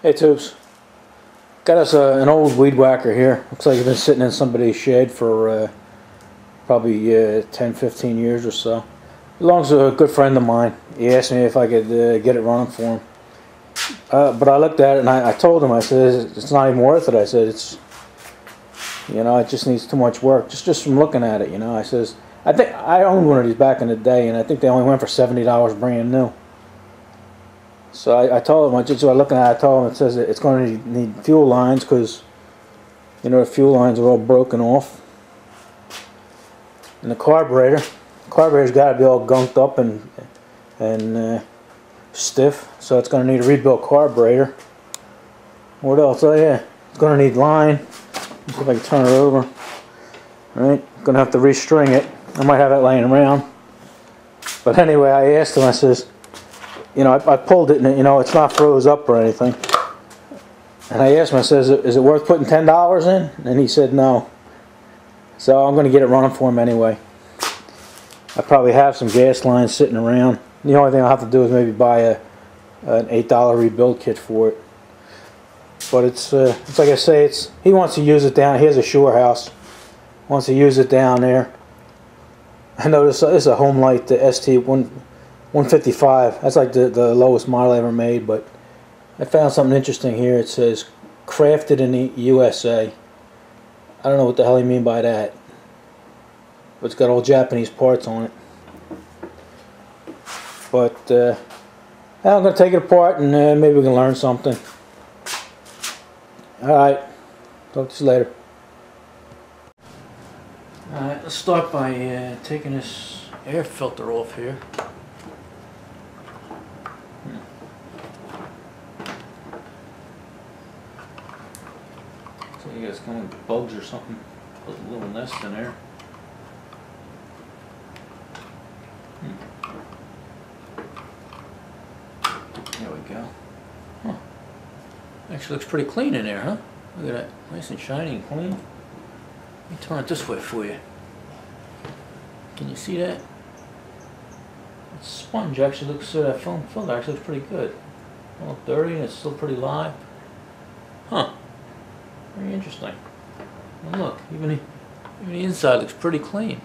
Hey Tubes, got us an old weed whacker here. Looks like it's been sitting in somebody's shed for probably 10-15 years or so. Belongs to a good friend of mine. He asked me if I could get it running for him. But I looked at it and I told him, I said, it's not even worth it. I said, it's, you know, it just needs too much work. Just from looking at it, you know. I says, I think I owned one of these back in the day, and I think they only went for $70 brand new. So I told him, just looking at it, I told him it says it's going to need fuel lines because, you know, the fuel lines are all broken off. And the carburetor's got to be all gunked up and stiff, so it's going to need a rebuilt carburetor. What else? Oh yeah, it's going to need line. Let's see if I can turn it over. Alright, going to have to restring it. I might have it laying around. But anyway, I asked him, I says, you know, I pulled it and, you know, it's not froze up or anything. And I asked him, I says, is it worth putting $10 in? And he said no. So I'm going to get it running for him anyway. I probably have some gas lines sitting around. The only thing I'll have to do is maybe buy an $8 rebuild kit for it. But it's like I say, he wants to use it down. He has a shore house. Wants to use it down there. I know this is a Homelite ST155. That's like the lowest model I ever made, but I found something interesting here. It says crafted in the USA. I don't know what the hell you mean by that, but it's got all Japanese parts on it. But I'm going to take it apart and maybe we can learn something. Alright, talk to you later. Alright, let's start by taking this air filter off here. So you guys kind of bugs or something. Put a little nest in there. There we go. Huh. Actually looks pretty clean in there, huh? Look at that. Nice and shiny and clean. Let me turn it this way for you. Can you see that? The sponge actually looks, filter actually looks pretty good. A little dirty and it's still pretty live. Huh. Very interesting. And look, even the inside looks pretty clean.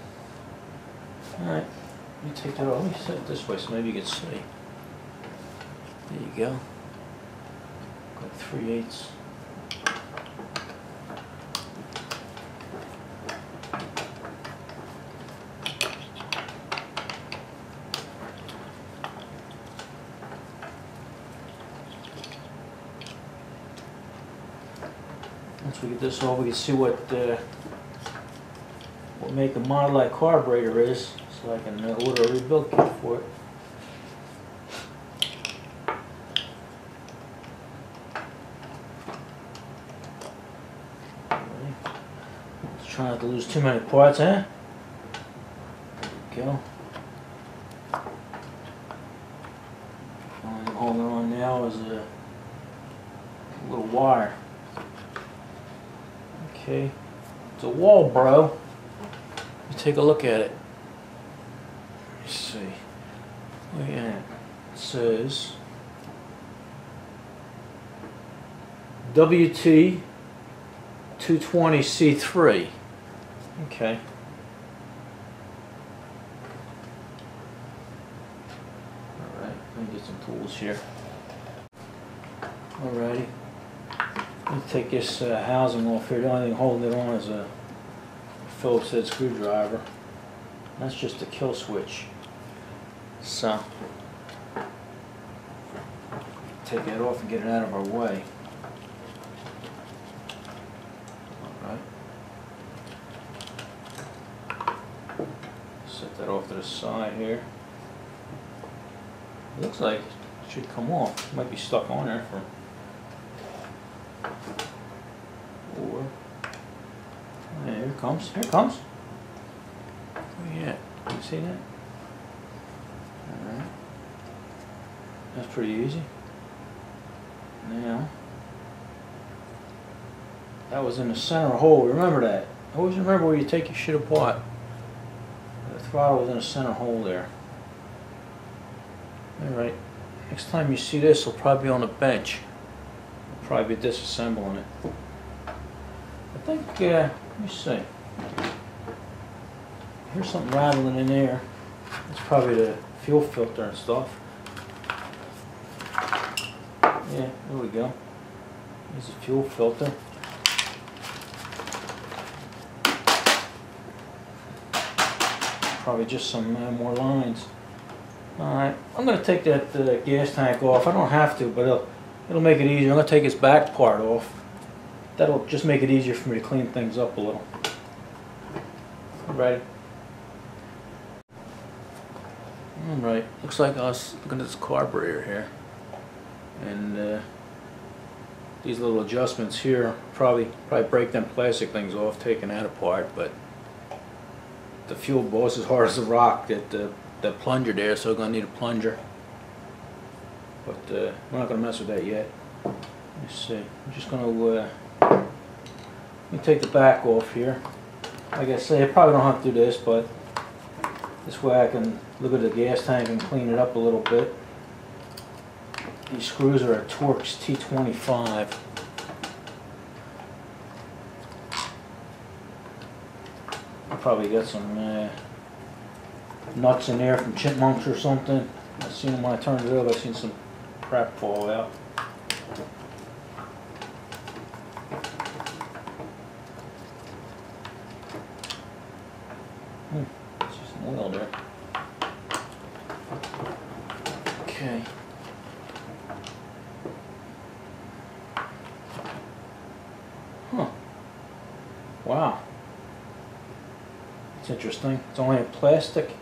Alright, let me take that off. Let me set it this way so maybe you can see. There you go. Got 3/8. Once we get this off, we can see what make and model that carburetor is, so I can order a rebuild kit for it. Let's try not to lose too many parts, huh? There we go. All I'm holding on now is a little wire. Okay, it's a wall, bro. Let's take a look at it. Let's see. Look at it. It says WT 220C3. Okay. Alright, let me get some tools here. Alrighty. Let me take this housing off here. The only thing holding it on is a Phillips head screwdriver. That's just a kill switch. So, take that off and get it out of our way. Alright. Set that off to the side here. It looks like it should come off. It might be stuck on there for... Or, yeah, here it comes. Here it comes. Oh yeah, can you see that? Alright. That's pretty easy. Now, that was in the center hole. Remember that. Always remember where you take your shit apart. The throttle was in the center hole there. Alright. Next time you see this, it'll probably be on a bench. Probably be disassembling it. I think, let me see. Here's something rattling in there. It's probably the fuel filter and stuff. Yeah, there we go. There's the fuel filter. Probably just some more lines. Alright, I'm going to take that gas tank off. I don't have to, but it'll make it easier. I'm going to take this back part off. That'll just make it easier for me to clean things up a little. Alright. Alright, looks like I was looking at this carburetor here. And these little adjustments here probably break them plastic things off, taking that apart, but the fuel ball is as hard as a rock. That plunger there, so we're going to need a plunger. But we're not going to mess with that yet. Let me see. I'm just going to let me take the back off here. Like I say, I probably don't have to do this, but this way I can look at the gas tank and clean it up a little bit. These screws are a Torx ST155. I'll probably got some nuts in there from chipmunks or something. I seen them when I turned it over. I seen some crap fall out. See some oil there. Okay. Huh. Wow. It's interesting. It's only a plastic.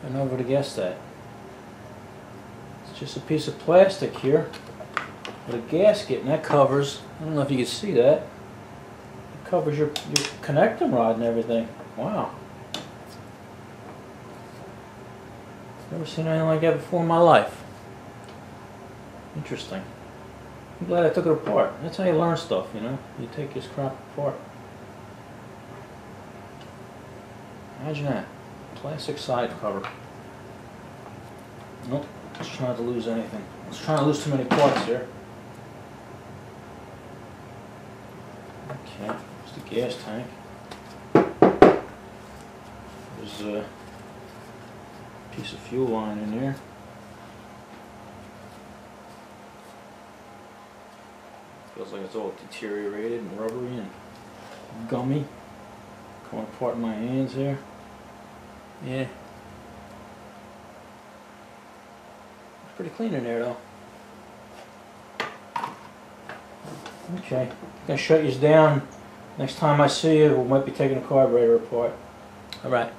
I never would have guessed that. It's just a piece of plastic here with a gasket, and that covers, I don't know if you can see that, it covers your connecting rod and everything. Wow. Never seen anything like that before in my life. Interesting. I'm glad I took it apart. That's how you learn stuff, you know? You take this crap apart. Imagine that. Plastic side cover. Nope. Let's try not to lose anything. Let's try not to lose too many parts here. Okay. There's the gas tank. There's a piece of fuel line in there. Feels like it's all deteriorated and rubbery and gummy. Coming apart in my hands here. Yeah. It's pretty clean in there though. Okay. I'm gonna shut you down. Next time I see you, we might be taking the carburetor apart. Alright.